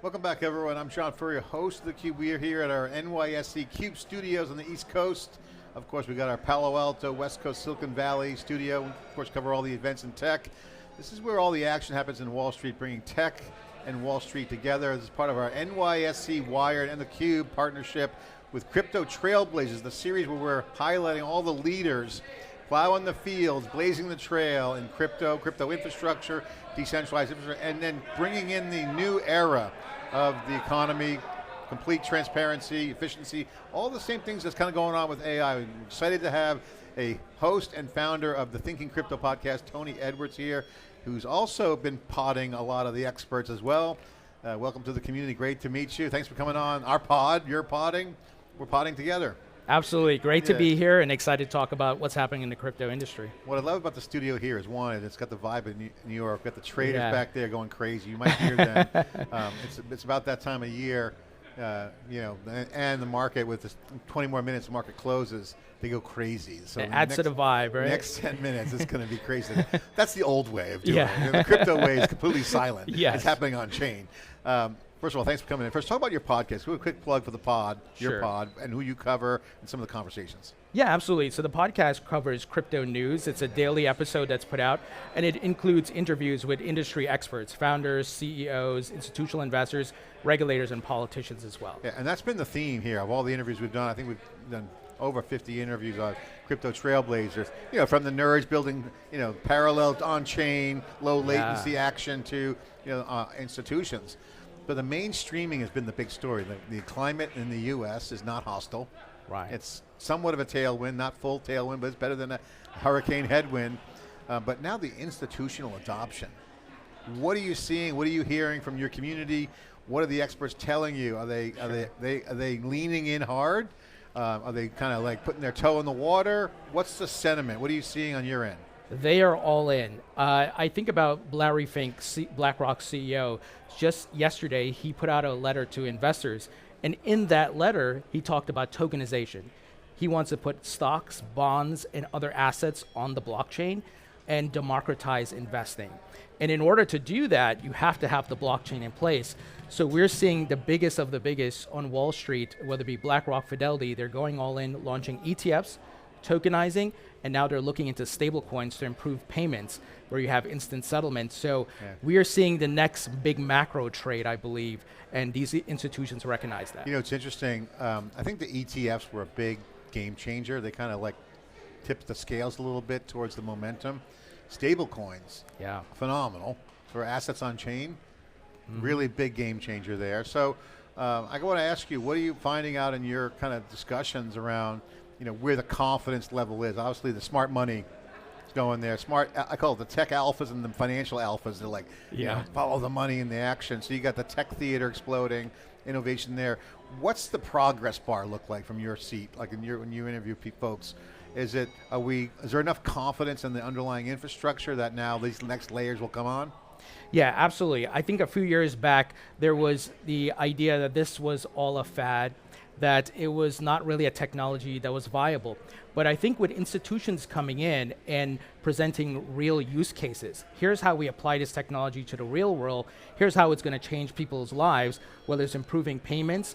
Welcome back, everyone. I'm John Furrier, host of theCUBE. We are here at our NYSE CUBE studios on the East Coast. Of course, we got our Palo Alto, West Coast, Silicon Valley studio. We, of course, cover all the events in tech. This is where all the action happens in Wall Street, bringing tech and Wall Street together. This is part of our NYSE Wired and theCUBE partnership with Crypto Trailblazers, the series where we're highlighting all the leaders plowing the fields, blazing the trail in crypto infrastructure, decentralized infrastructure, and then bringing in the new era of the economy, complete transparency, efficiency, all the same things that's kind of going on with AI. We're excited to have a host and founder of the Thinking Crypto podcast, Tony Edwards here, who's also been podding a lot of the experts as well. Welcome to the community, great to meet you. Thanks for coming on our pod, you're podding, we're podding together. Absolutely, great to be here and excited to talk about what's happening in the crypto industry. What I love about the studio here is one, it's got the vibe of New York, got the traders back there going crazy. You might hear them. It's about that time of year, and the market with this 20 more minutes, the market closes, they go crazy. So it adds to the vibe, right? Next 10 minutes, it's going to be crazy. That's the old way of doing it. The crypto way is completely silent. Yes. It's happening on chain. First of all, thanks for coming in. First, talk about your podcast. Do a quick plug for the pod, your pod, and who you cover, and some of the conversations. Yeah, absolutely. So the podcast covers crypto news. It's a daily episode that's put out, and it includes interviews with industry experts, founders, CEOs, institutional investors, regulators, and politicians as well. Yeah, and that's been the theme here of all the interviews we've done. I think we've done over 50 interviews on Crypto Trailblazers, from the nerds building, parallel on-chain, low latency action to, institutions. But the mainstreaming has been the big story. The climate in the US is not hostile. Right. It's somewhat of a tailwind, not full tailwind, but it's better than a hurricane headwind. But now the institutional adoption. What are you seeing? What are you hearing from your community? What are the experts telling you? Are they leaning in hard? Are they kind of like putting their toe in the water? What's the sentiment? What are you seeing on your end? They are all in. I think about Larry Fink, BlackRock CEO. Just yesterday, he put out a letter to investors, and in that letter, he talked about tokenization. He wants to put stocks, bonds, and other assets on the blockchain and democratize investing. And in order to do that, you have to have the blockchain in place. So we're seeing the biggest of the biggest on Wall Street, whether it be BlackRock, Fidelity, they're going all in, launching ETFs, tokenizing, and now they're looking into stable coins to improve payments where you have instant settlement. So we are seeing the next big macro trade, I believe, and these institutions recognize that. It's interesting. I think the ETFs were a big game changer. They kind of like tipped the scales a little bit towards the momentum. Stable coins, phenomenal. For assets on chain, really big game changer there. So I want to ask you, what are you finding out in your kind of discussions around where the confidence level is? Obviously the smart money is going there. I call it the tech alphas and the financial alphas. They're like, follow the money and the action. So you got the tech theater exploding, innovation there. What's the progress bar look like from your seat? Like when you interview folks, is there enough confidence in the underlying infrastructure that now these next layers will come on? Yeah, absolutely. I think a few years back, there was the idea that this was all a fad, that it was not really a technology that was viable. But I think with institutions coming in and presenting real use cases, here's how we apply this technology to the real world, here's how it's going to change people's lives, whether it's improving payments,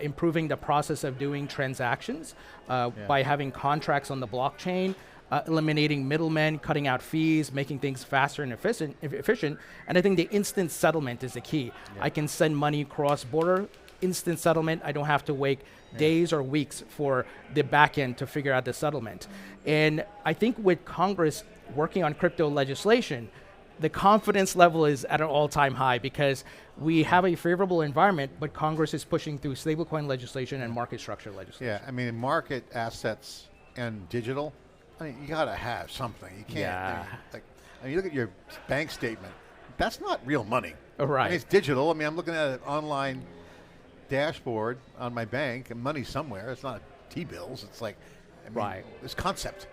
improving the process of doing transactions by having contracts on the blockchain, eliminating middlemen, cutting out fees, making things faster and efficient. And I think the instant settlement is the key. I can send money cross-border, instant settlement. I don't have to wait days or weeks for the back end to figure out the settlement. And I think with Congress working on crypto legislation, the confidence level is at an all-time high because we have a favorable environment, but Congress is pushing through stablecoin legislation and market structure legislation. Yeah, I mean, market assets and digital, you got to have something. You can't. You look at your bank statement. That's not real money. Right. It's digital. I'm looking at an online dashboard on my bank and money somewhere. It's not T-bills. It's like, this concept.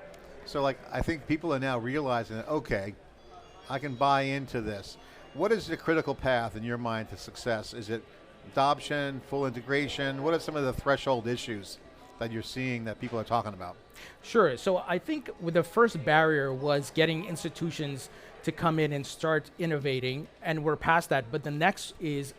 So I think people are now realizing that, okay, I can buy into this. What is the critical path in your mind to success? Is it adoption, full integration? What are some of the threshold issues that you're seeing that people are talking about? Sure. So I think the first barrier was getting institutions to come in and start innovating, and we're past that. But the next is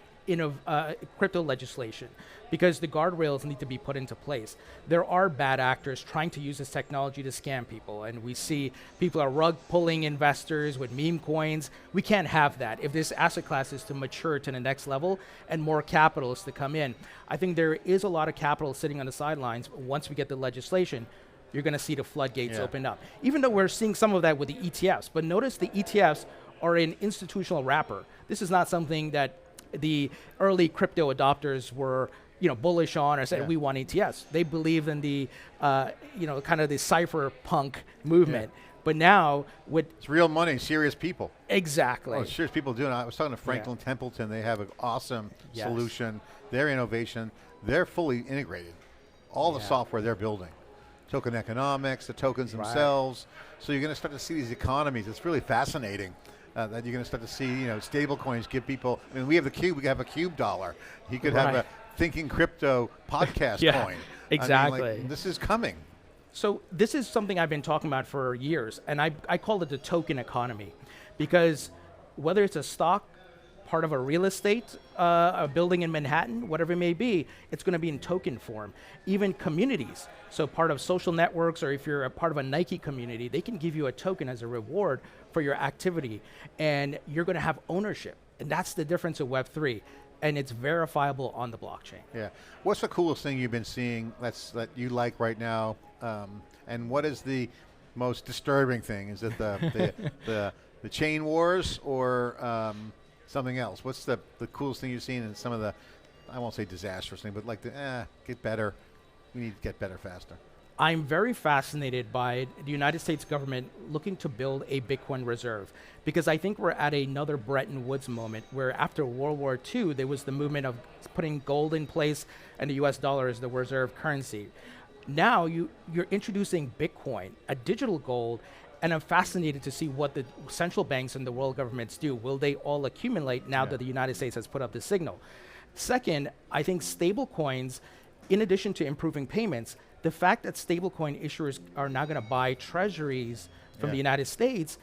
crypto legislation, because the guardrails need to be put into place. There are bad actors trying to use this technology to scam people, and we see people are rug pulling investors with meme coins. We can't have that. If this asset class is to mature to the next level and more capital is to come in, I think there is a lot of capital sitting on the sidelines. Once we get the legislation, you're going to see the floodgates open up. Even though we're seeing some of that with the ETFs, but notice the ETFs are an institutional wrapper. This is not something that the early crypto adopters were bullish on or said we want ETFs. They believe in the kind of the cypherpunk movement. Yeah. But now it's real money, serious people. Exactly. Oh, serious people doing it. I was talking to Franklin Templeton. They have an awesome solution. Their innovation, they're fully integrated. All the software they're building. Token economics, the tokens themselves. So you're going to start to see these economies. It's really fascinating. That you're going to start to see, stable coins give people. I mean, we have theCUBE. We have a CUBE dollar. You could have a Thinking Crypto podcast coin. Exactly. I mean, this is coming. So this is something I've been talking about for years, and I call it the token economy, because whether it's a stock, part of a real estate, a building in Manhattan, whatever it may be, it's going to be in token form. Even communities, so part of social networks, or if you're a part of a Nike community, they can give you a token as a reward for your activity, and you're going to have ownership. And that's the difference of Web3, and it's verifiable on the blockchain. Yeah. What's the coolest thing you've been seeing that you like right now, and what is the most disturbing thing? Is it the chain wars, or something else? What's the coolest thing you've seen in some of the, I won't say disastrous thing, but like get better, we need to get better faster? I'm very fascinated by the United States government looking to build a Bitcoin reserve, because I think we're at another Bretton Woods moment where after World War II, there was the movement of putting gold in place and the US dollar as the reserve currency. Now you're introducing Bitcoin, a digital gold, and I'm fascinated to see what the central banks and the world governments do. Will they all accumulate now that the United States has put up the signal? Second, I think stable coins, in addition to improving payments, the fact that stablecoin issuers are now going to buy treasuries from the United States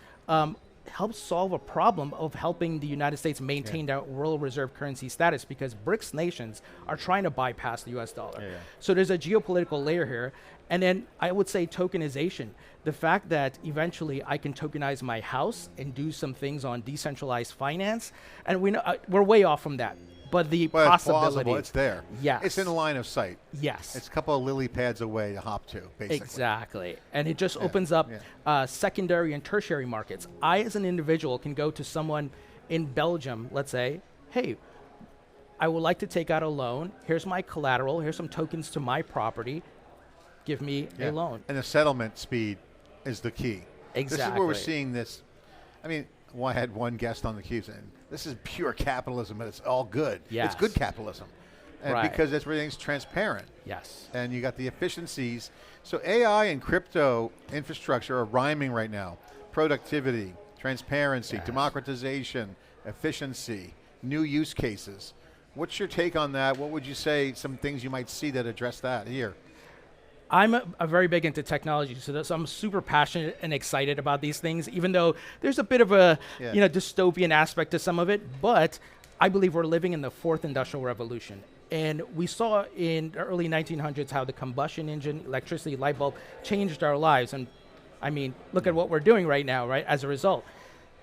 helps solve a problem of helping the United States maintain their world reserve currency status, because BRICS nations are trying to bypass the US dollar. So there's a geopolitical layer here. And then I would say tokenization. The fact that eventually I can tokenize my house and do some things on decentralized finance, and we know, we're way off from that. But the possibility. It's plausible, it's there. Yes. It's in the line of sight. Yes. It's a couple of lily pads away to hop to, basically. Exactly. And it just opens up secondary and tertiary markets. I, as an individual, can go to someone in Belgium, let's say, hey, I would like to take out a loan. Here's my collateral. Here's some tokens to my property. Give me a loan. And the settlement speed is the key. Exactly. This is where we're seeing this. I mean, I had one guest on theCUBE saying, this is pure capitalism, but it's all good. Yes. It's good capitalism. And because everything's transparent. Yes. And you got the efficiencies. So AI and crypto infrastructure are rhyming right now. Productivity, transparency, democratization, efficiency, new use cases. What's your take on that? What would you say, some things you might see that address that here? I'm a very big into technology, so I'm super passionate and excited about these things, even though there's a bit of a dystopian aspect to some of it, but I believe we're living in the fourth industrial revolution. And we saw in the early 1900s how the combustion engine, electricity, light bulb changed our lives. And I mean, look at what we're doing right now, right, as a result.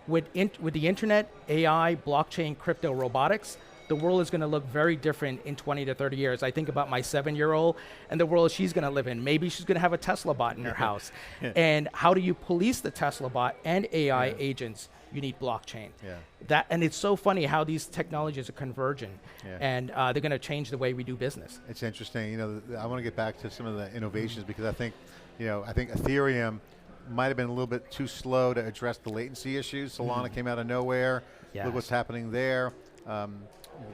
With the internet, AI, blockchain, crypto, robotics, the world is going to look very different in 20 to 30 years. I think about my 7-year-old and the world she's going to live in. Maybe she's going to have a Tesla bot in her house. And how do you police the Tesla bot and AI agents? You need blockchain. And it's so funny how these technologies are converging, and they're going to change the way we do business. It's interesting. I want to get back to some of the innovations because I think Ethereum might have been a little bit too slow to address the latency issues. Solana came out of nowhere. Look what's happening there.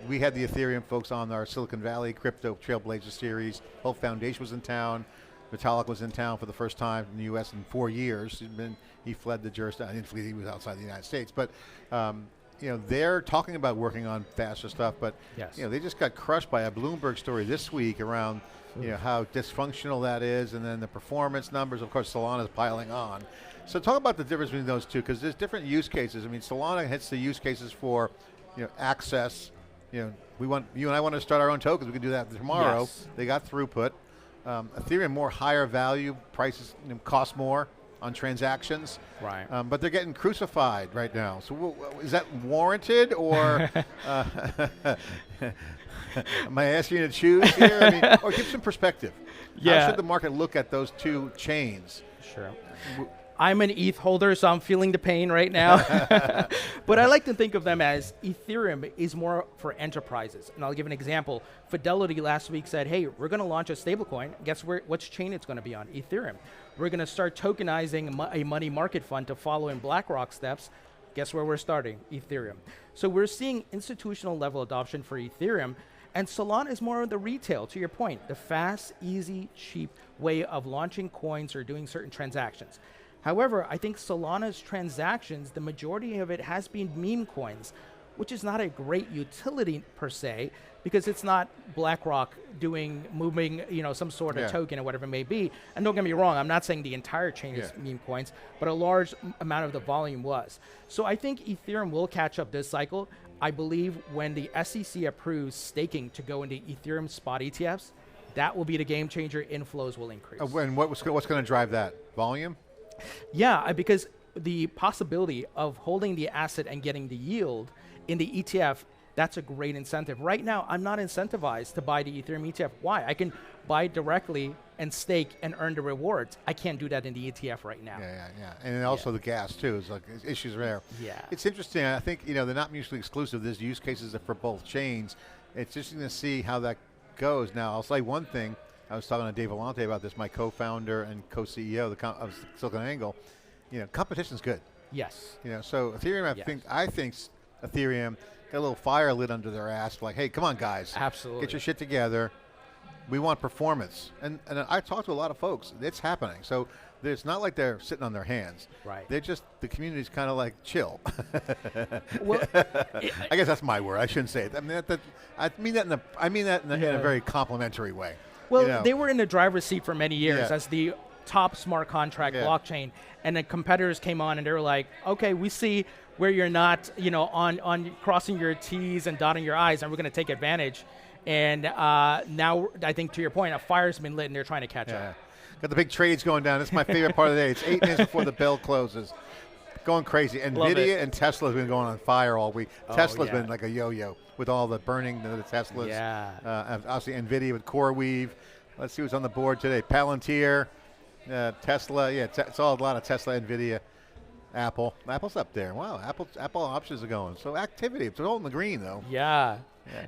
We had the Ethereum folks on our Silicon Valley Crypto Trailblazers series. Whole Foundation was in town. Vitalik was in town for the first time in the U.S. in 4 years. He fled the jurisdiction. I didn't flee, he was outside the United States. But they're talking about working on faster stuff, but they just got crushed by a Bloomberg story this week around how dysfunctional that is, and then the performance numbers. Of course, Solana is piling on. So talk about the difference between those two, because there's different use cases. I mean, Solana hits the use cases for access, you and I want to start our own tokens. We can do that tomorrow. Yes. They got throughput. Ethereum more higher value, prices cost more on transactions. Right. But they're getting crucified right now. So is that warranted, or am I asking you to choose here? I mean, or give some perspective. Yeah. How should the market look at those two chains? Sure. I'm an ETH holder, so I'm feeling the pain right now. But I like to think of them as Ethereum is more for enterprises. And I'll give an example. Fidelity last week said, hey, we're going to launch a stablecoin. Guess which chain it's going to be on? Ethereum. We're going to start tokenizing a money market fund to follow in BlackRock steps. Guess where we're starting? Ethereum. So we're seeing institutional level adoption for Ethereum. And Solana is more of the retail, to your point, the fast, easy, cheap way of launching coins or doing certain transactions. However, I think Solana's transactions, the majority of it has been meme coins, which is not a great utility per se, because it's not BlackRock moving, some sort of token or whatever it may be. And don't get me wrong, I'm not saying the entire chain is meme coins, but a large amount of the volume was. So I think Ethereum will catch up this cycle. I believe when the SEC approves staking to go into Ethereum spot ETFs, that will be the game changer. Inflows will increase. And what's going to drive that? Volume? Yeah, because the possibility of holding the asset and getting the yield in the ETF, that's a great incentive. Right now, I'm not incentivized to buy the Ethereum ETF. Why? I can buy directly and stake and earn the rewards. I can't do that in the ETF right now. Yeah. And then also the gas too is like issues there. Yeah. It's interesting. I think they're not mutually exclusive. There's use cases for both chains. It's interesting to see how that goes. Now, I'll say one thing. I was talking to Dave Vellante about this, my co-founder and co-CEO of SiliconANGLE. Competition's good. Yes. So Ethereum, I think Ethereum got a little fire lit under their ass, like, hey, come on, guys. Absolutely. Get your shit together. We want performance. And I talked to a lot of folks. It's happening. So it's not like they're sitting on their hands. Right. They're just, the community's kind of like chill. Well, I guess that's my word. I shouldn't say it. I mean that in a very complimentary way. Well, they were in the driver's seat for many years as the top smart contract blockchain, and the competitors came on and they were like, okay, we see where you're not, on crossing your T's and dotting your I's, and we're going to take advantage. And now, I think to your point, a fire's been lit and they're trying to catch up. Got the big trades going down. This is my favorite part of the day. It's 8 minutes before the bell closes. Going crazy. NVIDIA and Tesla have been going on fire all week. Tesla's been like a yo-yo with all the burning the Teslas. Yeah. Obviously, NVIDIA with CoreWeave. Let's see what's on the board today. Palantir, Tesla. Yeah, it's all a lot of Tesla, NVIDIA, Apple. Apple's up there. Wow, Apple options are going. So activity. It's all in the green, though. Yeah.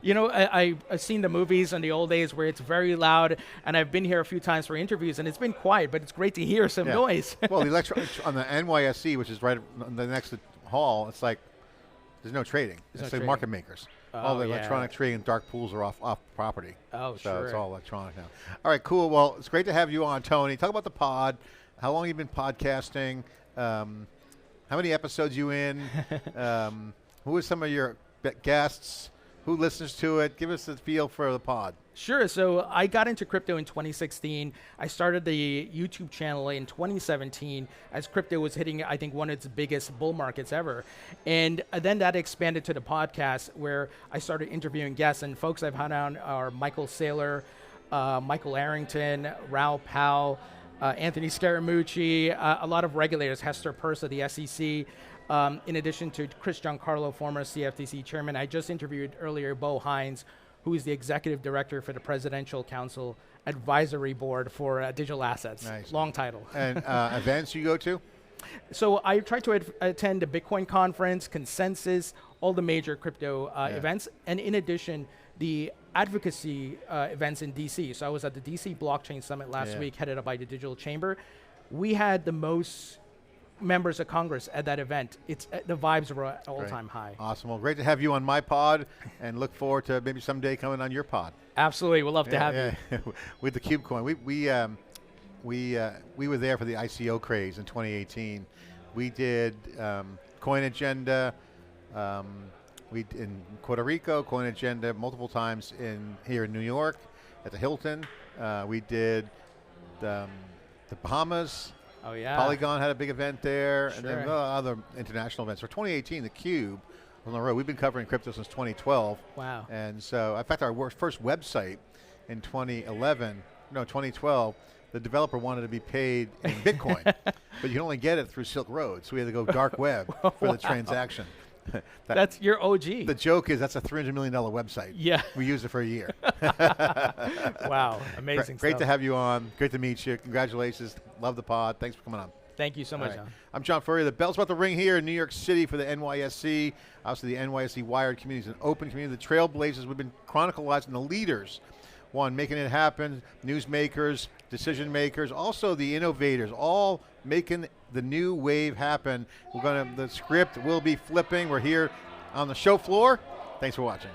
I've seen the movies in the old days where it's very loud, and I've been here a few times for interviews, and it's been quiet, but it's great to hear some noise. Well, the on the NYSE, which is right on the next hall, it's like there's no trading. It's like market makers. All the electronic trading and dark pools are off property. Oh, so it's all electronic now. All right, cool. Well, it's great to have you on, Tony. Talk about the pod. How long you been podcasting? How many episodes you in? Who are some of your guests? Who listens to it? Give us a feel for the pod. Sure. So I got into crypto in 2016. I started the YouTube channel in 2017 as crypto was hitting, I think, one of its biggest bull markets ever. And then that expanded to the podcast where I started interviewing guests. And folks I've had on are Michael Saylor, Michael Arrington, Raoul Pal, Anthony Scaramucci, a lot of regulators, Hester Peirce of the SEC. In addition to Chris Giancarlo, former CFTC chairman. I just interviewed earlier Bo Hines, who is the executive director for the Presidential Council Advisory Board for Digital Assets. Nice. Long title. And events you go to? So I try to attend the Bitcoin conference, Consensus, all the major crypto events, and in addition, the advocacy events in DC. So I was at the DC Blockchain Summit last week, headed up by the Digital Chamber. We had the most members of Congress at that event. The vibes were at all-time high. Awesome. Well, great to have you on my pod, and look forward to maybe someday coming on your pod. Absolutely, we'd love to have you with the Cube Coin. We were there for the ICO craze in 2018. We did Coin Agenda. We in Puerto Rico, Coin Agenda multiple times here in New York at the Hilton. We did the Bahamas. Oh, yeah. Polygon had a big event there, Sure. and then other international events. For 2018, theCUBE on the road. We've been covering crypto since 2012. Wow. And so, in fact, our first website in 2012, the developer wanted to be paid in Bitcoin, but you can only get it through Silk Road, so we had to go dark web for the transaction. That's your OG. The joke is that's a $300 million website. Yeah. We used it for a year. Wow, amazing Great stuff. to have you on. Great to meet you. Congratulations. Love the pod. Thanks for coming on. Thank you so much, All right. John. I'm John Furrier. The bell's about to ring here in New York City for the NYSE. Obviously, the NYSE Wired community is an open community. The Trailblazers, we've been chronicalizing the leaders. One, making it happen, newsmakers, decision makers, also the innovators, all making the new wave happen. The script will be flipping. We're here on the show floor. Thanks for watching.